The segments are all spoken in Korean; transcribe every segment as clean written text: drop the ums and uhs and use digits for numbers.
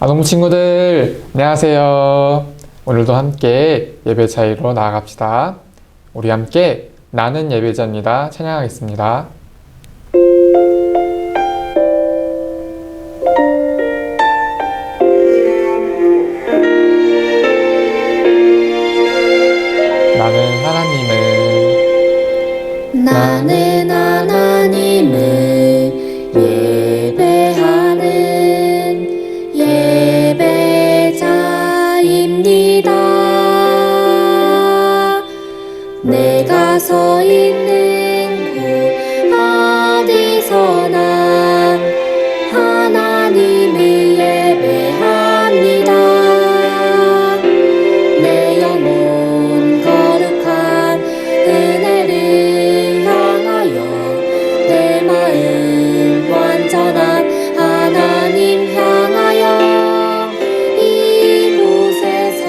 아동부 친구들, 안녕하세요. 오늘도 함께 예배 자리로 나아갑시다. 우리 함께 나는 예배자입니다. 찬양하겠습니다. 나는 하나님을 예배하는 예배자입니다. 내가 서 있는 곳 어디서나 하나님을 예배합니다. 내 영혼 거룩한 은혜를 향하여 내 마음 완전한 하나님 향하여 이곳에서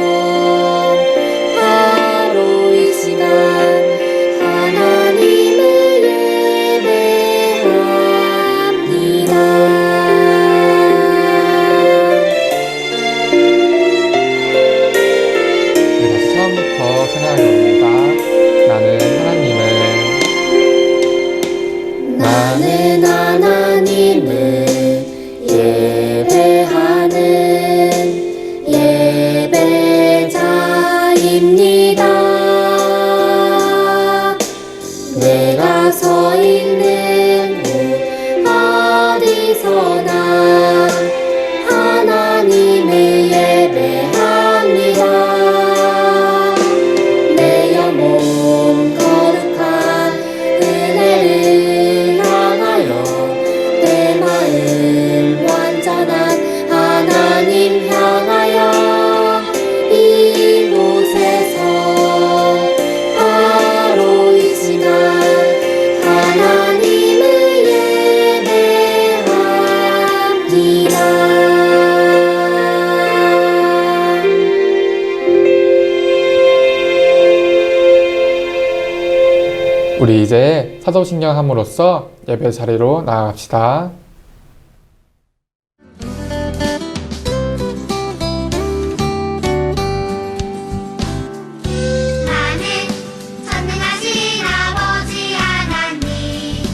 바로 이 시간 하나님을 예배합니다. 처음부터 찬양합니다. 나는 하나님을 예배하는 예배자입니다. 내가 서 있는 곳 어디서나 하나님을 예배합니다. 내 영혼 거룩한 은혜를 향하여 내 마음 완전한 하나님 향하여 이곳에서 바로 이 시간 하나님을 예배합니다. 우리 이제 사도신경 함으로써 예배 자리로 나아갑시다. 나는 전능하신 아버지 하나님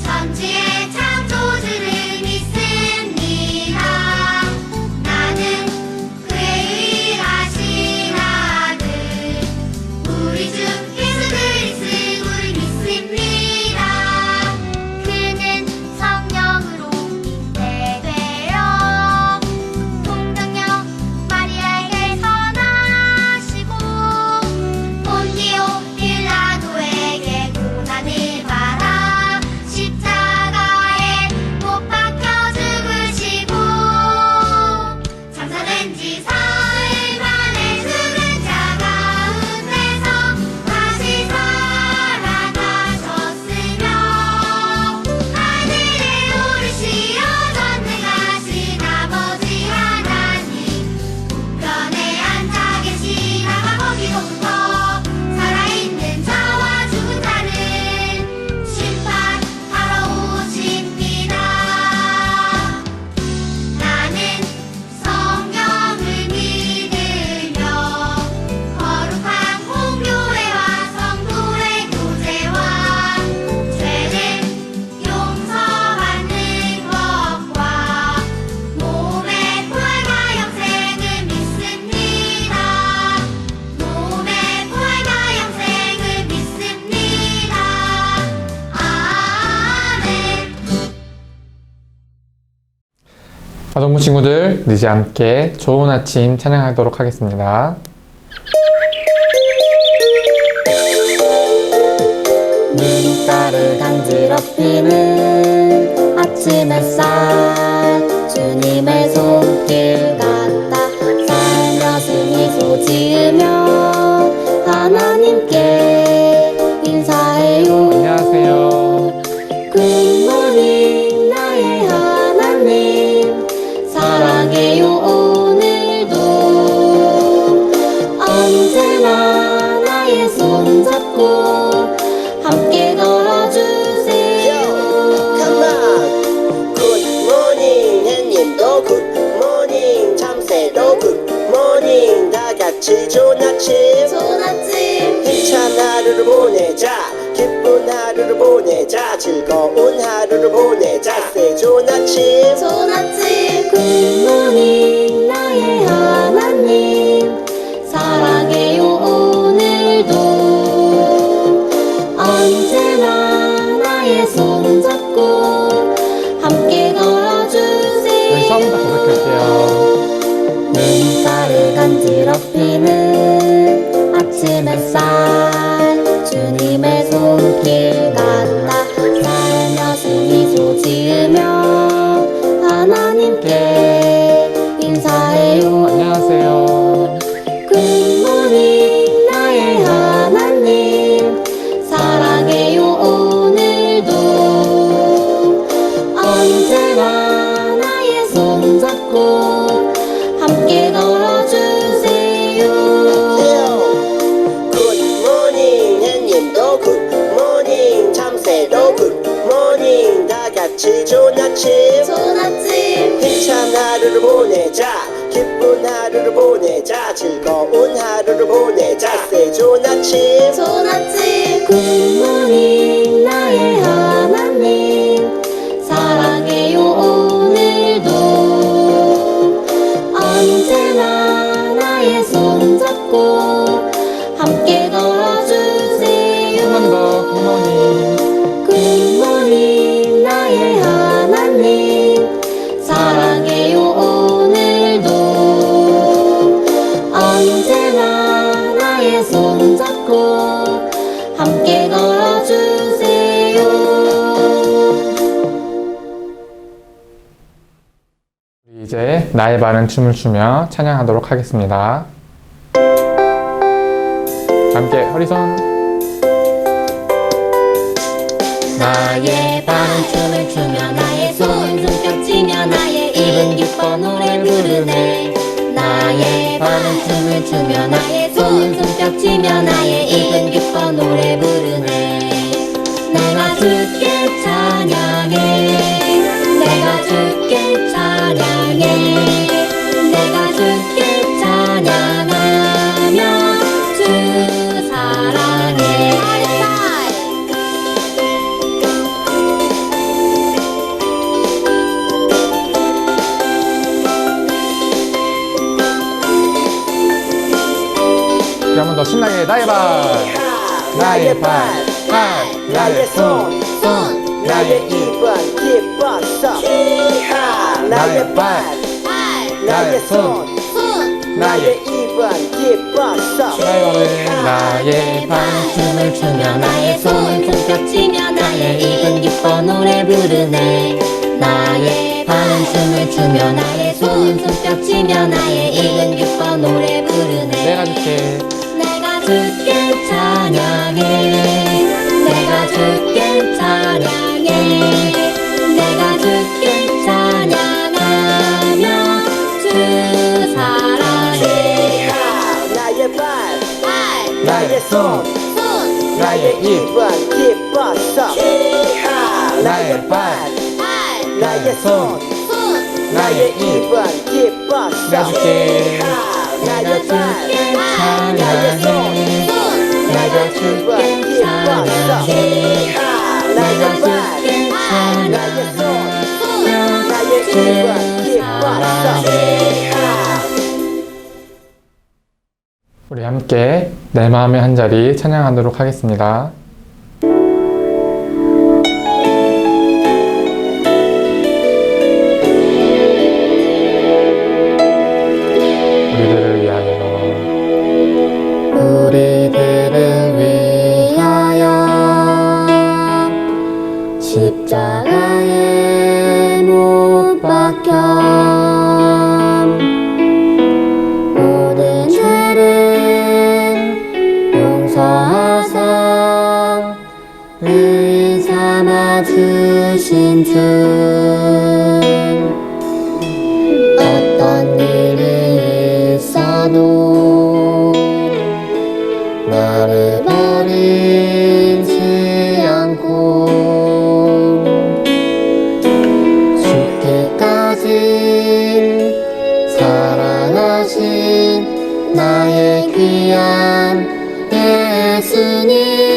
천지의 창조주를 믿습니다. 나는 그의 유일하신 아들 우리 주 예수 그리스도를 믿습니다. 그는 성령으로 잉태되어 동정녀 마리아에게서 나시고 본디오 빌라도에게 고난을 받아 십자가에 못 박혀 죽으시고 장사된 지 사흘 만에 죽은 자 가운데서 다시 살아나셨으며 하늘에 오르시어 전능하신 아버지 하나님 우편에 앉아 계시다가 거기로부터 살아있는 자와 죽은 자를 심판하러 오십니다. 나는 성경을 믿으며 거룩한 공교회와 성도의 교제와 죄를 용서받는 것과 몸의 부활과 영생을 믿습니다. 몸의 부활과 영생을 믿습니다. 아멘. 아동부 친구들, 이제 함께 좋은 아침 찬양하도록 하겠습니다. 눈가를 간지럽히는 아침 햇살 주님의 손길 같아 살며시 미소 지으며 하나님께 인사해요. 안녕하세요. 굿모닝 나의 하나님 사랑해요 오늘도 언제나 나의 손 잡고 함께 걸어주세요. Come on. 굿모닝 해님도 굿모닝 하루를 보내자 기쁜 하루를 보내자 즐거운 하루를 보내자 Say 좋은 아침 좋은 아침 굿모닝 나의 하나님 사랑해요 오늘도 언제나 나의 손 잡고 함께 걸어주세요. 우리 처음부터 계속할게요. 눈가를 간지럽히는 아침 햇살 주님의 손길 따라 살며시 미소 지으며 하나님께 인사해요. 안녕하세요. 굿모닝 나의 하나님 사랑해요 오늘도 언제나 나의 손 잡고 함께 걸어주세요. 굿모닝 햇님도 굿모닝 참새도 굿모닝 다같이 좋은 아침 좋은 아침 힘찬 하루를 보내자 기쁜 하루를 보내자 즐거운 하루를 보내자 Say 좋은 아침 좋은 아침 굿모닝 나의 하나님 사랑해요 오늘도 언제나 나의 손 잡고 함께 걸어주세요. 한 번 더 굿모닝. 굿모닝 나의 하나님 사랑해요 오늘도 언제나 나의 손 잡고 함께 걸어주세요. 우리 이제 나의 바른 춤을 추며 찬양하도록 하겠습니다. 함께 허리손. 나의 바른 춤을 추며 나의 손손뼉 치며 나의 입은 기뻐 노래 부르네. 나의 바른 춤을 추며 나의 손손뼉 치며 나의 입은 기뻐 노래 부르네. 내가 주께 찬양해 내가 주께 찬양해 내가 주께 찬양하며 주 사랑해. 한 번 더 신나게 나의 발. 나의 발 나의 손 나의 입은 기뻤어 나의 발 나의 손 나의 입은 기뻤어 나의 발은 춤을 추며 나의 손손뼉 치며 나의 입은 기뻐 노래 부르네. 나의 바른 춤을 추며 나의 손손뼉 치며 나의 입은 기뻐 노래 부르네. 내가 줄게. 내가 주께 찬양해 내가 주께 찬양해 내가 주께 찬양하며 주 사랑해. 나의 발 나의 손. 나의 입은 기뻤어 나의 발 나의 손 나의 입은 기뻤어 내가 줄게. 나의 발 나의 손 내가 입은 줄게. 기뻤어 나의 발 나의 손 나의 입은 기뻤어 우리 함께 내 마음의 한 자리 찬양하도록 하겠습니다. 우리들을 위하여. 우리들을 위하여 십자가에 못 박혀 모든 죄를 용서하사 의인 삼아 주신 주. 어떤 일이 있어도 나를 버리지 않고 죽기까지 사랑하신 나의 귀한 예수님.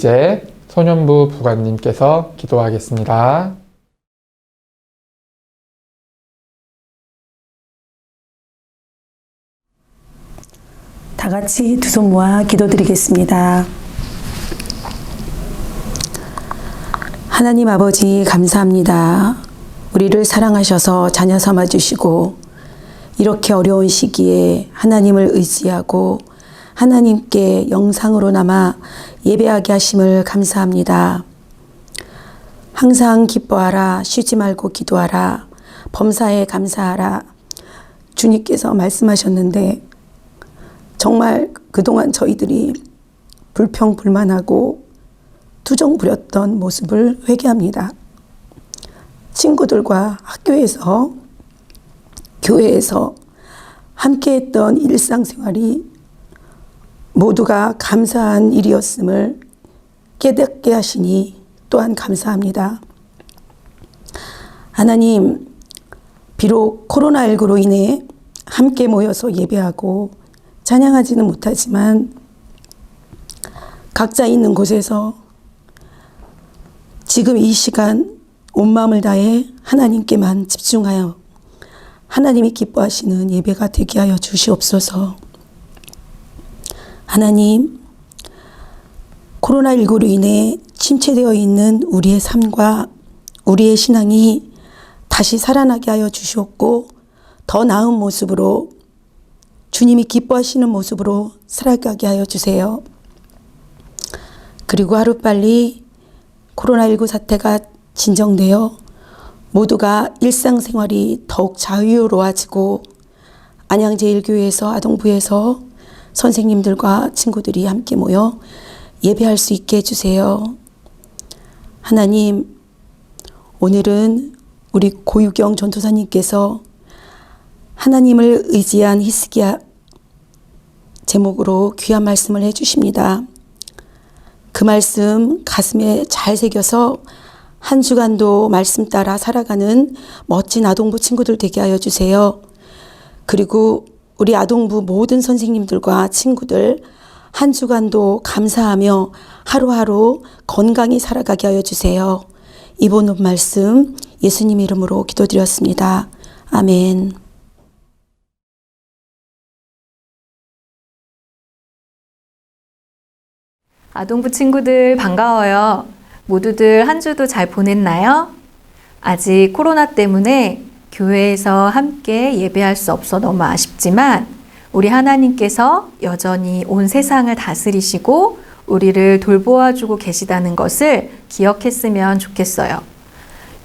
이제 소년부 부관님께서 기도하겠습니다. 다 같이 두 손 모아 기도드리겠습니다. 하나님 아버지 감사합니다. 우리를 사랑하셔서 자녀 삼아 주시고 이렇게 어려운 시기에 하나님을 의지하고 하나님께 영상으로나마 예배하게 하심을 감사합니다. 항상 기뻐하라, 쉬지 말고 기도하라, 범사에 감사하라. 주님께서 말씀하셨는데 정말 그동안 저희들이 불평불만하고 투정 부렸던 모습을 회개합니다. 친구들과 학교에서, 교회에서 함께했던 일상생활이 모두가 감사한 일이었음을 깨닫게 하시니 또한 감사합니다. 하나님, 비록 코로나19로 인해 함께 모여서 예배하고 찬양하지는 못하지만 각자 있는 곳에서 지금 이 시간 온 마음을 다해 하나님께만 집중하여 하나님이 기뻐하시는 예배가 되게 하여 주시옵소서. 하나님, 코로나19로 인해 침체되어 있는 우리의 삶과 우리의 신앙이 다시 살아나게 하여 주시옵고 더 나은 모습으로 주님이 기뻐하시는 모습으로 살아가게 하여 주세요. 그리고 하루빨리 코로나19 사태가 진정되어 모두가 일상생활이 더욱 자유로워지고 안양제일교회에서 아동부에서 선생님들과 친구들이 함께 모여 예배할 수 있게 해주세요. 하나님, 오늘은 우리 고유경 전도사님께서 하나님을 의지한 히스기야 제목으로 귀한 말씀을 해주십니다. 그 말씀 가슴에 잘 새겨서 한 주간도 말씀 따라 살아가는 멋진 아동부 친구들 되게 하여 주세요. 그리고 우리 아동부 모든 선생님들과 친구들 한 주간도 감사하며 하루하루 건강히 살아가게 하여 주세요. 이번 말씀 예수님 이름으로 기도드렸습니다. 아멘. 아동부 친구들 반가워요. 모두들 한 주도 잘 보냈나요? 아직 코로나 때문에 교회에서 함께 예배할 수 없어 너무 아쉽지만 우리 하나님께서 여전히 온 세상을 다스리시고 우리를 돌보아주고 계시다는 것을 기억했으면 좋겠어요.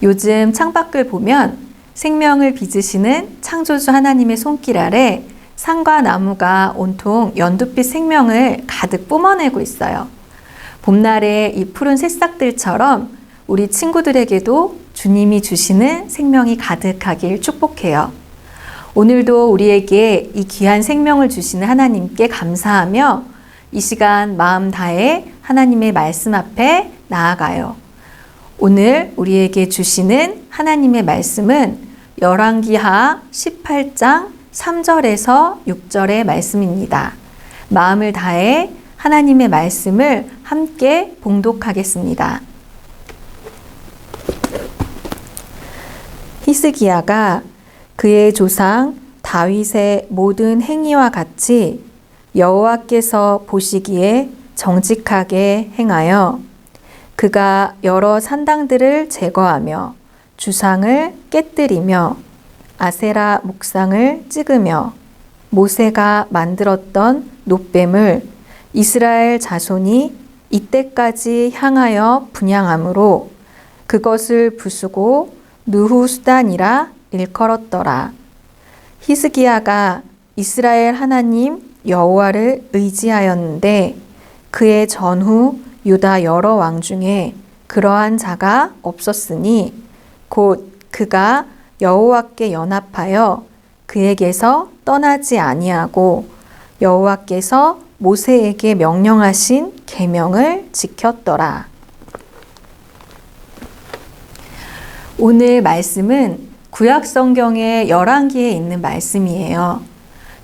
요즘 창밖을 보면 생명을 빚으시는 창조주 하나님의 손길 아래 산과 나무가 온통 연두빛 생명을 가득 뿜어내고 있어요. 봄날의 이 푸른 새싹들처럼 우리 친구들에게도 주님이 주시는 생명이 가득하길 축복해요. 오늘도 우리에게 이 귀한 생명을 주시는 하나님께 감사하며 이 시간 마음 다해 하나님의 말씀 앞에 나아가요. 오늘 우리에게 주시는 하나님의 말씀은 열왕기하 18장 3절에서 6절의 말씀입니다. 마음을 다해 하나님의 말씀을 함께 봉독하겠습니다. 히스기야가 그의 조상 다윗의 모든 행위와 같이 여호와께서 보시기에 정직하게 행하여 그가 여러 산당들을 제거하며 주상을 깨뜨리며 아세라 목상을 찍으며 모세가 만들었던 놋뱀을 이스라엘 자손이 이때까지 향하여 분향함으로 그것을 부수고 느후수단이라 일컬었더라. 히스기야가 이스라엘 하나님 여호와를 의지하였는데 그의 전후 유다 여러 왕 중에 그러한 자가 없었으니 곧 그가 여호와께 연합하여 그에게서 떠나지 아니하고 여호와께서 모세에게 명령하신 계명을 지켰더라. 오늘 말씀은 구약 성경의 열왕기에 있는 말씀이에요.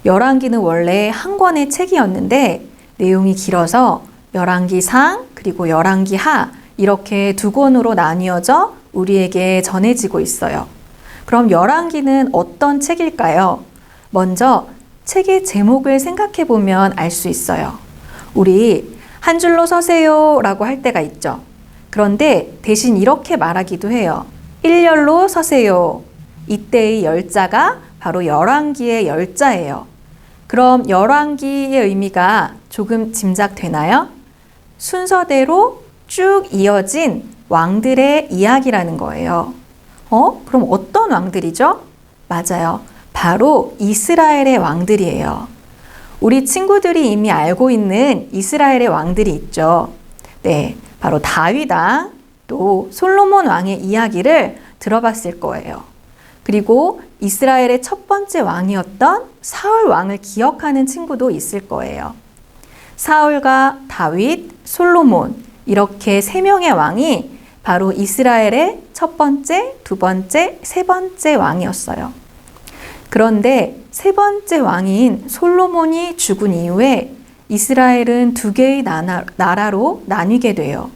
열왕기는 원래 한 권의 책이었는데 내용이 길어서 열왕기상 그리고 열왕기하 이렇게 두 권으로 나뉘어져 우리에게 전해지고 있어요. 그럼 열왕기는 어떤 책일까요? 먼저 책의 제목을 생각해 보면 알 수 있어요. 우리 한 줄로 서세요 라고 할 때가 있죠. 그런데 대신 이렇게 말하기도 해요. 일렬로 서세요. 이때의 열자가 바로 열왕기의 열자예요. 그럼 열왕기의 의미가 조금 짐작되나요? 순서대로 쭉 이어진 왕들의 이야기라는 거예요. 그럼 어떤 왕들이죠? 맞아요. 바로 이스라엘의 왕들이에요. 우리 친구들이 이미 알고 있는 이스라엘의 왕들이 있죠. 네, 바로 다윗 왕, 또 솔로몬 왕의 이야기를 들어봤을 거예요. 그리고 이스라엘의 첫 번째 왕이었던 사울 왕을 기억하는 친구도 있을 거예요. 사울과 다윗, 솔로몬 이렇게 세 명의 왕이 바로 이스라엘의 첫 번째, 두 번째, 세 번째 왕이었어요. 그런데 세 번째 왕인 솔로몬이 죽은 이후에 이스라엘은 두 개의 나라로 나뉘게 돼요.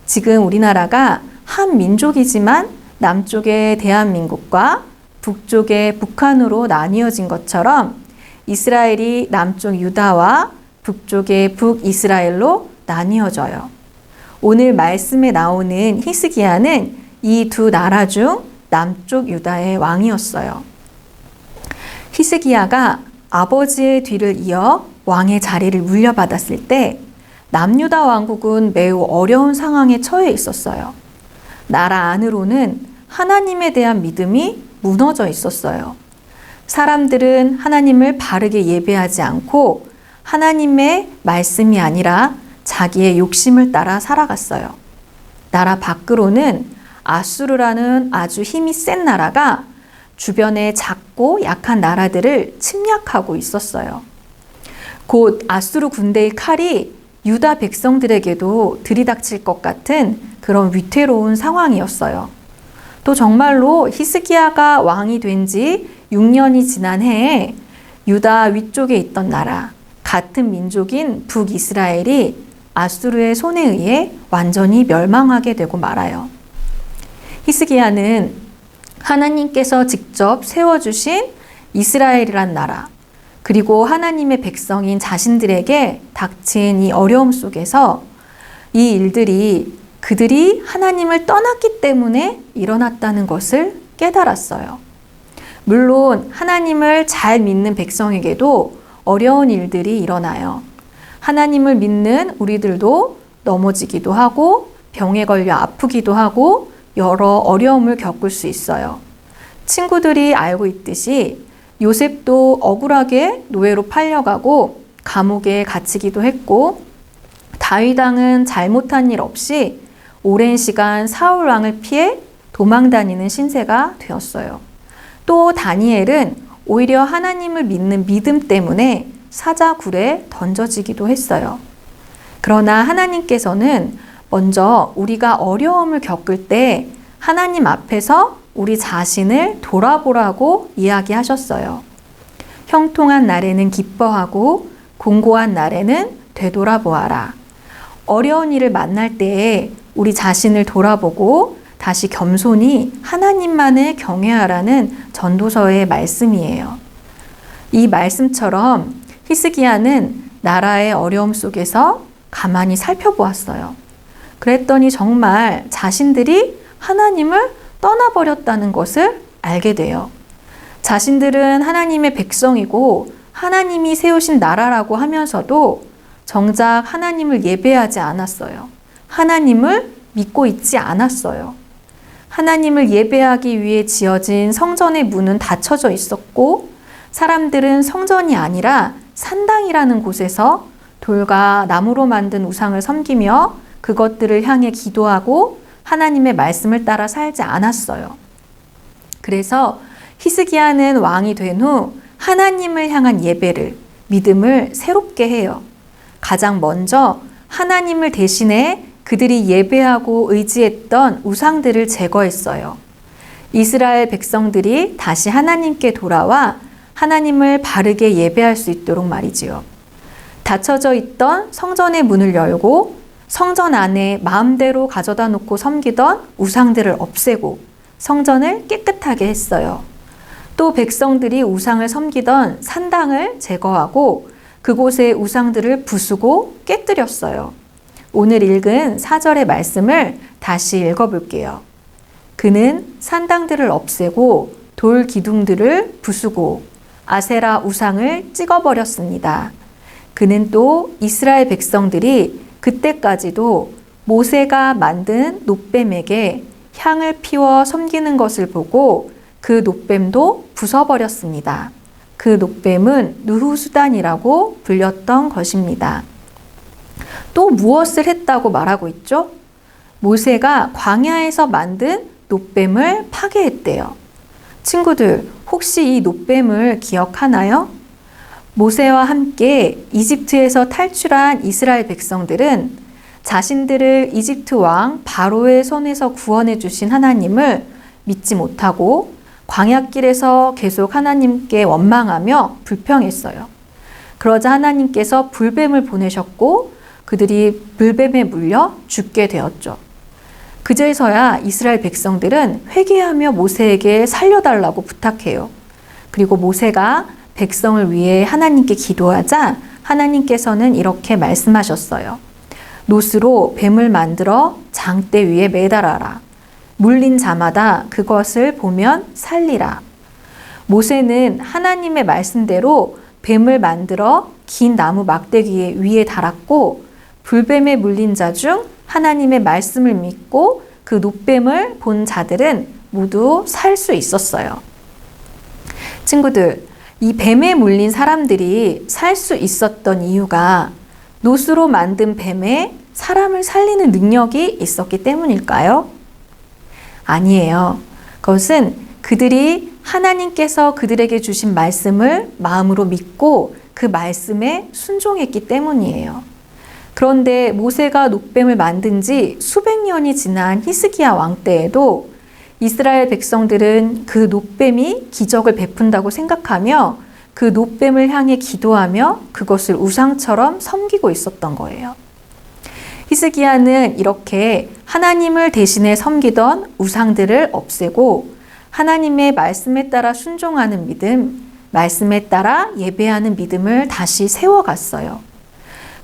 지금 우리나라가 한 민족이지만 남쪽의 대한민국과 북쪽의 북한으로 나뉘어진 것처럼 이스라엘이 남쪽 유다와 북쪽의 북이스라엘로 나뉘어져요. 오늘 말씀에 나오는 히스기야는 이 두 나라 중 남쪽 유다의 왕이었어요. 히스기야가 아버지의 뒤를 이어 왕의 자리를 물려받았을 때 남유다 왕국은 매우 어려운 상황에 처해 있었어요. 나라 안으로는 하나님에 대한 믿음이 무너져 있었어요. 사람들은 하나님을 바르게 예배하지 않고 하나님의 말씀이 아니라 자기의 욕심을 따라 살아갔어요. 나라 밖으로는 아수르라는 아주 힘이 센 나라가 주변의 작고 약한 나라들을 침략하고 있었어요. 곧 아수르 군대의 칼이 유다 백성들에게도 들이닥칠 것 같은 그런 위태로운 상황이었어요. 또 정말로 히스기야가 왕이 된 지 6년이 지난 해에 유다 위쪽에 있던 나라, 같은 민족인 북이스라엘이 아수르의 손에 의해 완전히 멸망하게 되고 말아요. 히스기야는 하나님께서 직접 세워주신 이스라엘이란 나라, 그리고 하나님의 백성인 자신들에게 닥친 이 어려움 속에서 이 일들이 그들이 하나님을 떠났기 때문에 일어났다는 것을 깨달았어요. 물론 하나님을 잘 믿는 백성에게도 어려운 일들이 일어나요. 하나님을 믿는 우리들도 넘어지기도 하고 병에 걸려 아프기도 하고 여러 어려움을 겪을 수 있어요. 친구들이 알고 있듯이 요셉도 억울하게 노예로 팔려가고 감옥에 갇히기도 했고, 다윗 왕은 잘못한 일 없이 오랜 시간 사울 왕을 피해 도망다니는 신세가 되었어요. 또 다니엘은 오히려 하나님을 믿는 믿음 때문에 사자굴에 던져지기도 했어요. 그러나 하나님께서는 먼저 우리가 어려움을 겪을 때 하나님 앞에서 우리 자신을 돌아보라고 이야기하셨어요. 형통한 날에는 기뻐하고 공고한 날에는 되돌아보아라. 어려운 일을 만날 때에 우리 자신을 돌아보고 다시 겸손히 하나님만을 경외하라는 전도서의 말씀이에요. 이 말씀처럼 히스기야는 나라의 어려움 속에서 가만히 살펴보았어요. 그랬더니 정말 자신들이 하나님을 떠나버렸다는 것을 알게 돼요. 자신들은 하나님의 백성이고 하나님이 세우신 나라라고 하면서도 정작 하나님을 예배하지 않았어요. 하나님을 믿고 있지 않았어요. 하나님을 예배하기 위해 지어진 성전의 문은 닫혀져 있었고, 사람들은 성전이 아니라 산당이라는 곳에서 돌과 나무로 만든 우상을 섬기며 그것들을 향해 기도하고 하나님의 말씀을 따라 살지 않았어요. 그래서 히스기야는 왕이 된 후 하나님을 향한 예배를, 믿음을 새롭게 해요. 가장 먼저 하나님을 대신해 그들이 예배하고 의지했던 우상들을 제거했어요. 이스라엘 백성들이 다시 하나님께 돌아와 하나님을 바르게 예배할 수 있도록 말이지요. 닫혀져 있던 성전의 문을 열고 성전 안에 마음대로 가져다 놓고 섬기던 우상들을 없애고 성전을 깨끗하게 했어요. 또 백성들이 우상을 섬기던 산당을 제거하고 그곳의 우상들을 부수고 깨뜨렸어요. 오늘 읽은 4절의 말씀을 다시 읽어볼게요. 그는 산당들을 없애고 돌 기둥들을 부수고 아세라 우상을 찍어버렸습니다. 그는 또 이스라엘 백성들이 그때까지도 모세가 만든 놋뱀에게 향을 피워 섬기는 것을 보고 그 놋뱀도 부숴버렸습니다. 그 놋뱀은 느후수단이라고 불렸던 것입니다. 또 무엇을 했다고 말하고 있죠? 모세가 광야에서 만든 놋뱀을 파괴했대요. 친구들, 혹시 이 놋뱀을 기억하나요? 모세와 함께 이집트에서 탈출한 이스라엘 백성들은 자신들을 이집트 왕 바로의 손에서 구원해 주신 하나님을 믿지 못하고 광야길에서 계속 하나님께 원망하며 불평했어요. 그러자 하나님께서 불뱀을 보내셨고 그들이 불뱀에 물려 죽게 되었죠. 그제서야 이스라엘 백성들은 회개하며 모세에게 살려달라고 부탁해요. 그리고 모세가 백성을 위해 하나님께 기도하자 하나님께서는 이렇게 말씀하셨어요. 놋으로 뱀을 만들어 장대 위에 매달아라. 물린 자마다 그것을 보면 살리라. 모세는 하나님의 말씀대로 뱀을 만들어 긴 나무 막대기 위에 달았고 불뱀에 물린 자 중 하나님의 말씀을 믿고 그 놋뱀을 본 자들은 모두 살 수 있었어요. 친구들, 이 뱀에 물린 사람들이 살 수 있었던 이유가 놋으로 만든 뱀에 사람을 살리는 능력이 있었기 때문일까요? 아니에요. 그것은 그들이 하나님께서 그들에게 주신 말씀을 마음으로 믿고 그 말씀에 순종했기 때문이에요. 그런데 모세가 놋뱀을 만든 지 수백 년이 지난 히스기야 왕 때에도 이스라엘 백성들은 그 놋뱀이 기적을 베푼다고 생각하며 그 놋뱀을 향해 기도하며 그것을 우상처럼 섬기고 있었던 거예요. 히스기야는 이렇게 하나님을 대신해 섬기던 우상들을 없애고 하나님의 말씀에 따라 순종하는 믿음, 말씀에 따라 예배하는 믿음을 다시 세워갔어요.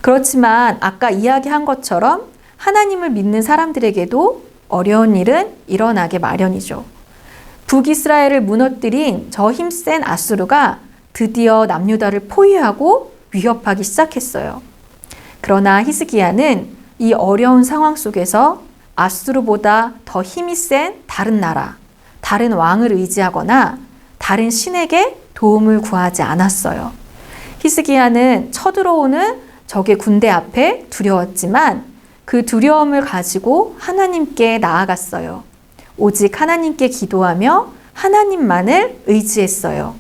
그렇지만 아까 이야기한 것처럼 하나님을 믿는 사람들에게도 어려운 일은 일어나게 마련이죠. 북이스라엘을 무너뜨린 저 힘센 아수르가 드디어 남유다를 포위하고 위협하기 시작했어요. 그러나 히스기야는 이 어려운 상황 속에서 아수르보다 더 힘이 센 다른 나라, 다른 왕을 의지하거나 다른 신에게 도움을 구하지 않았어요. 히스기야는 쳐들어오는 적의 군대 앞에 두려웠지만 그 두려움을 가지고 하나님께 나아갔어요. 오직 하나님께 기도하며 하나님만을 의지했어요.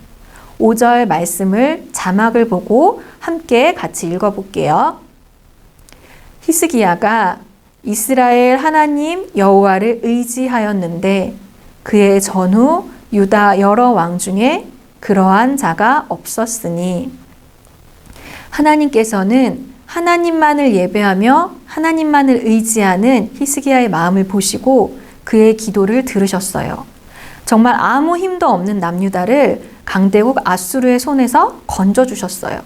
5절 말씀을 자막을 보고 함께 같이 읽어볼게요. 히스기야가 이스라엘 하나님 여호와를 의지하였는데 그의 전후 유다 여러 왕 중에 그러한 자가 없었으니 하나님께서는 하나님만을 예배하며 하나님만을 의지하는 히스기야의 마음을 보시고 그의 기도를 들으셨어요. 정말 아무 힘도 없는 남유다를 강대국 아수르의 손에서 건져주셨어요.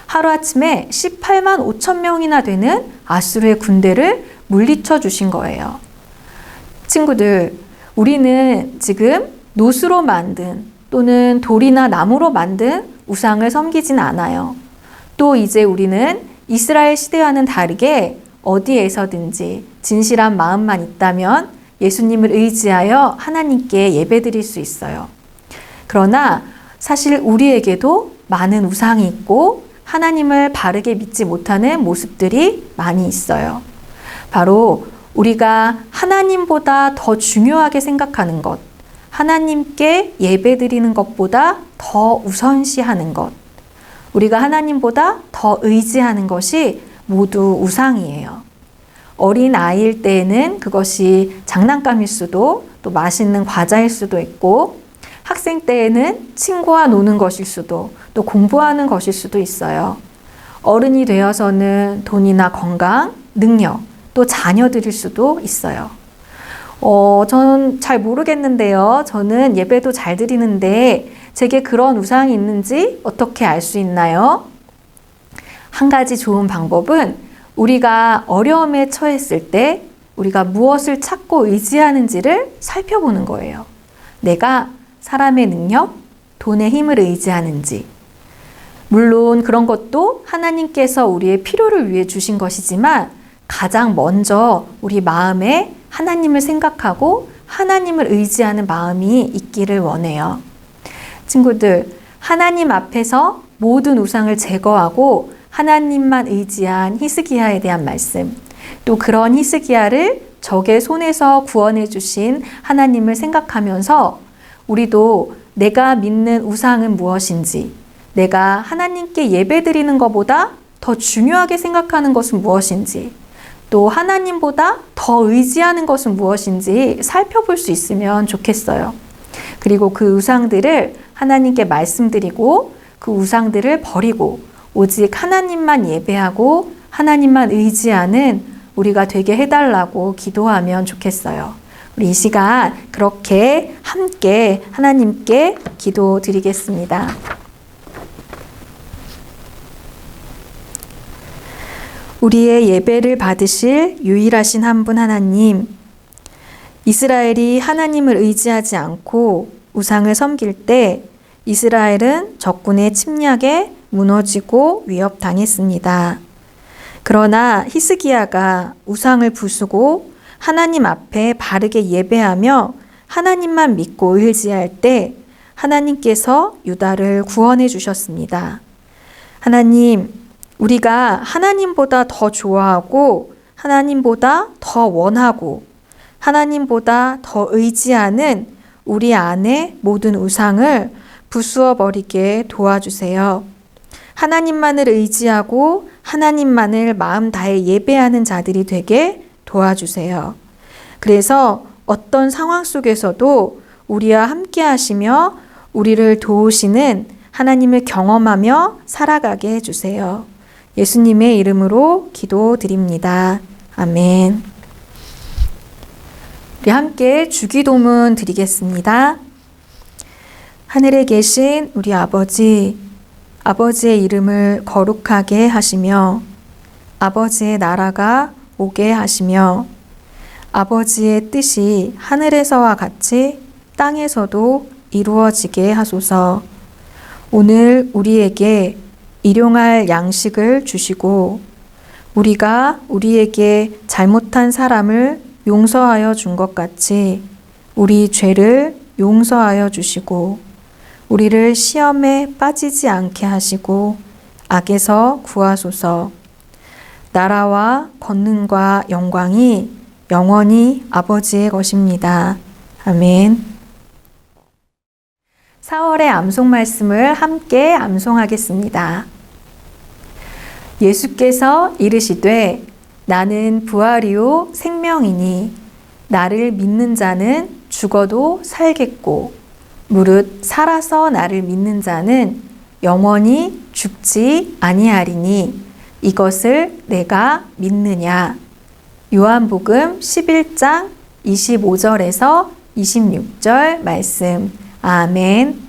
하루아침에 18만 5천 명이나 되는 아수르의 군대를 물리쳐 주신 거예요. 친구들, 우리는 지금 놋으로 만든 또는 돌이나 나무로 만든 우상을 섬기진 않아요. 또 이제 우리는 이스라엘 시대와는 다르게 어디에서든지 진실한 마음만 있다면 예수님을 의지하여 하나님께 예배드릴 수 있어요. 그러나 사실 우리에게도 많은 우상이 있고 하나님을 바르게 믿지 못하는 모습들이 많이 있어요. 바로 우리가 하나님보다 더 중요하게 생각하는 것, 하나님께 예배드리는 것보다 더 우선시하는 것, 우리가 하나님보다 더 의지하는 것이 모두 우상이에요. 어린 아이일 때에는 그것이 장난감일 수도, 또 맛있는 과자일 수도 있고, 학생 때에는 친구와 노는 것일 수도, 또 공부하는 것일 수도 있어요. 어른이 되어서는 돈이나 건강, 능력, 또 자녀들일 수도 있어요. 저는 잘 모르겠는데요. 저는 예배도 잘 드리는데 제게 그런 우상이 있는지 어떻게 알 수 있나요? 한 가지 좋은 방법은 우리가 어려움에 처했을 때 우리가 무엇을 찾고 의지하는지를 살펴보는 거예요. 내가 사람의 능력, 돈의 힘을 의지하는지. 물론 그런 것도 하나님께서 우리의 필요를 위해 주신 것이지만 가장 먼저 우리 마음에 하나님을 생각하고 하나님을 의지하는 마음이 있기를 원해요. 친구들, 하나님 앞에서 모든 우상을 제거하고 하나님만 의지한 히스기야에 대한 말씀, 또 그런 히스기야를 적의 손에서 구원해 주신 하나님을 생각하면서 우리도 내가 믿는 우상은 무엇인지, 내가 하나님께 예배드리는 것보다 더 중요하게 생각하는 것은 무엇인지, 또 하나님보다 더 의지하는 것은 무엇인지 살펴볼 수 있으면 좋겠어요. 그리고 그 우상들을 하나님께 말씀드리고 그 우상들을 버리고 오직 하나님만 예배하고 하나님만 의지하는 우리가 되게 해달라고 기도하면 좋겠어요. 우리 이 시간 그렇게 함께 하나님께 기도드리겠습니다. 우리의 예배를 받으실 유일하신 한 분 하나님, 이스라엘이 하나님을 의지하지 않고 우상을 섬길 때 이스라엘은 적군의 침략에 무너지고 위협당했습니다. 그러나 히스기야가 우상을 부수고 하나님 앞에 바르게 예배하며 하나님만 믿고 의지할 때 하나님께서 유다를 구원해 주셨습니다. 하나님, 우리가 하나님보다 더 좋아하고 하나님보다 더 원하고 하나님보다 더 의지하는 우리 안의 모든 우상을 부수어 버리게 도와주세요. 하나님만을 의지하고 하나님만을 마음 다해 예배하는 자들이 되게 도와주세요. 그래서 어떤 상황 속에서도 우리와 함께 하시며 우리를 도우시는 하나님을 경험하며 살아가게 해주세요. 예수님의 이름으로 기도드립니다. 아멘. 우리 함께 주기도문 드리겠습니다. 하늘에 계신 우리 아버지, 아버지의 이름을 거룩하게 하시며 아버지의 나라가 오게 하시며 아버지의 뜻이 하늘에서와 같이 땅에서도 이루어지게 하소서. 오늘 우리에게 일용할 양식을 주시고 우리가 우리에게 잘못한 사람을 용서하여 준 것 같이 우리 죄를 용서하여 주시고 우리를 시험에 빠지지 않게 하시고 악에서 구하소서. 나라와 권능과 영광이 영원히 아버지의 것입니다. 아멘. 4월의 암송 말씀을 함께 암송하겠습니다. 예수께서 이르시되 나는 부활이요 생명이니 나를 믿는 자는 죽어도 살겠고 무릇 살아서 나를 믿는 자는 영원히 죽지 아니하리니 이것을 내가 믿느냐. 요한복음 11장 25절에서 26절 말씀. 아멘.